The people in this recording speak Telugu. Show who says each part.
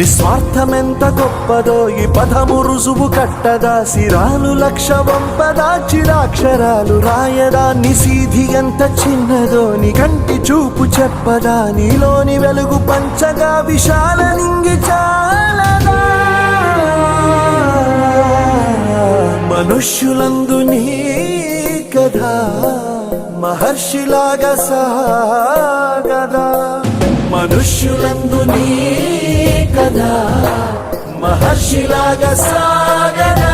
Speaker 1: నిస్వార్థమెంత గొప్పదో ఈ పదము రుజువు కట్టదా, సిరాలు లక్ష వంపదా, చిరాక్షరాలు రాయదా, నిసీధి ఎంత చిన్నదో నీ కంటి చూపు చెప్పదా, నీలోని వెలుగు పంచగా విశాల నింగి చాలదా. మనుష్యులందు నీ కథ మహర్షిలాగా సాగదా, మనుష్యులందు నీ కథ మహర్షిలాగా సాగదా.